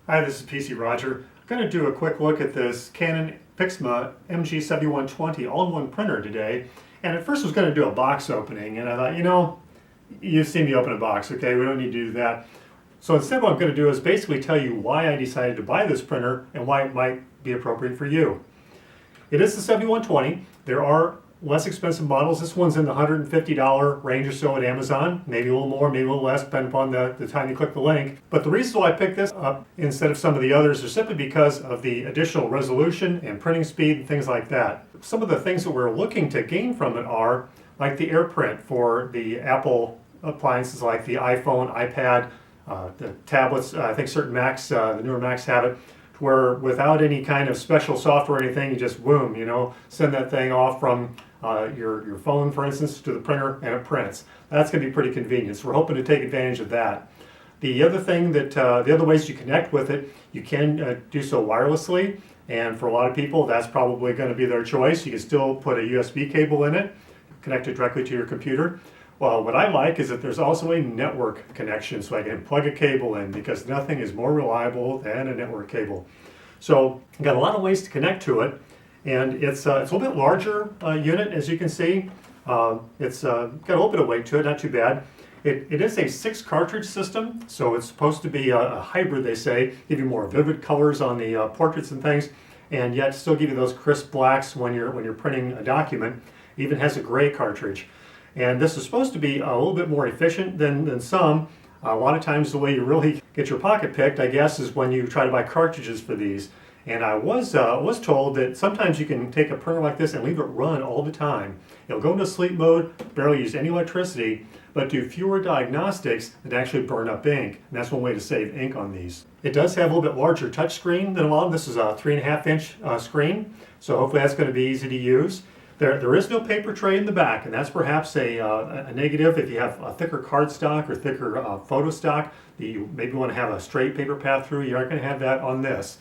Hi, this is PC Roger. I'm going to do a quick look at this Canon PIXMA MG7120 all-in-one printer today. And at first I was going to do a box opening, and I thought, you've seen me open a box, okay? We don't need to do that. So instead what I'm going to do is basically tell you why I decided to buy this printer and why it might be appropriate for you. It is the 7120. There are less expensive models. This one's in the $150 range or so at Amazon, maybe a little more, maybe a little less, depending upon the time you click the link. But the reason why I picked this up instead of some of the others is simply because of the additional resolution and printing speed and things like that. Some of the things that we're looking to gain from it are like the AirPrint for the Apple appliances like the iPhone, iPad, the tablets. I think certain Macs, the newer Macs have it, where without any kind of special software or anything, you just boom, send that thing off from your phone, for instance, to the printer, and it prints. That's going to be pretty convenient. So we're hoping to take advantage of that. The other thing that the other ways you connect with it, you can do so wirelessly, and for a lot of people, that's probably going to be their choice. You can still put a USB cable in it, connect it directly to your computer. Well, what I like is that there's also a network connection, so I can plug a cable in, because nothing is more reliable than a network cable. So I've got a lot of ways to connect to it, and it's a little bit larger unit, as you can see. It's got a little bit of weight to it, not too bad. It is a 6 cartridge system, so it's supposed to be a hybrid, they say, give you more vivid colors on the portraits and things, and yet still give you those crisp blacks when you're printing a document. It even has a gray cartridge. And this is supposed to be a little bit more efficient than some. A lot of times the way you really get your pocket picked, I guess, is when you try to buy cartridges for these. And I was told that sometimes you can take a printer like this and leave it run all the time. It'll go into sleep mode, barely use any electricity, but do fewer diagnostics than actually burn up ink. And that's one way to save ink on these. It does have a little bit larger touch screen than a lot of them. This is a 3.5-inch screen, so hopefully that's going to be easy to use. There is no paper tray in the back, and that's perhaps a negative if you have a thicker cardstock or thicker photo stock that you maybe want to have a straight paper path through. You aren't going to have that on this.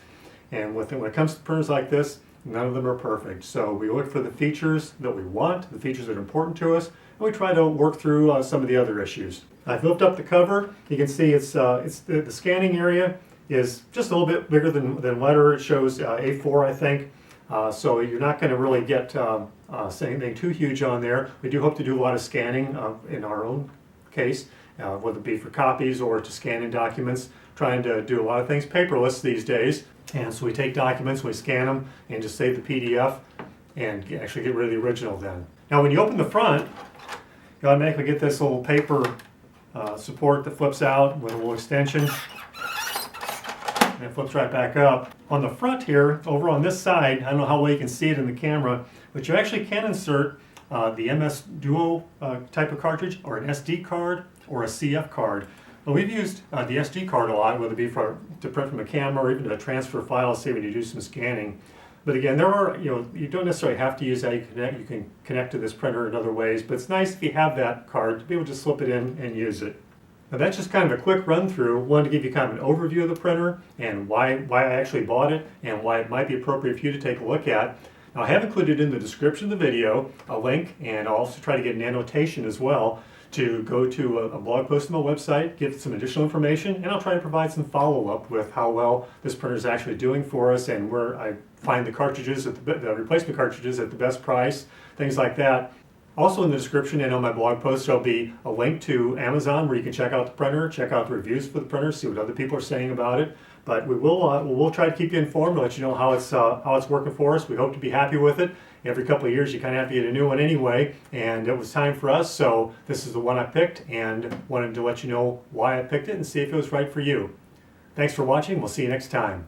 And when it comes to printers like this, none of them are perfect. So we look for the features that we want, the features that are important to us, and we try to work through some of the other issues. I've lifted up the cover. You can see the scanning area is just a little bit bigger than letter. It shows A4, I think. So you're not going to really get anything too huge on there. We do hope to do a lot of scanning in our own case, whether it be for copies or to scan in documents, trying to do a lot of things paperless these days. And so we take documents, we scan them, and just save the PDF and actually get rid of the original then. Now when you open the front, you automatically get this little paper support that flips out with a little extension. And it flips right back up. On the front here, over on this side, I don't know how well you can see it in the camera, but you actually can insert the MS Duo type of cartridge, or an SD card, or a CF card. Well, we've used the SD card a lot, whether it be to print from a camera or even to transfer files, say when you do some scanning. But again, you don't necessarily have to use that. You can connect to this printer in other ways, but it's nice if you have that card to be able to just slip it in and use it. Now that's just kind of a quick run through. Wanted to give you kind of an overview of the printer and why I actually bought it and why it might be appropriate for you to take a look at. Now I have included in the description of the video a link, and I'll also try to get an annotation as well to go to a blog post on my website, get some additional information, and I'll try to provide some follow-up with how well this printer is actually doing for us and where I find the cartridges, the replacement cartridges at the best price, things like that. Also in the description and on my blog post there'll be a link to Amazon where you can check out the printer, check out the reviews for the printer, see what other people are saying about it. But we'll try to keep you informed, let you know how it's working for us. We hope to be happy with it. Every couple of years you kind of have to get a new one anyway, and it was time for us, so this is the one I picked and wanted to let you know why I picked it and see if it was right for you. Thanks for watching. We'll see you next time.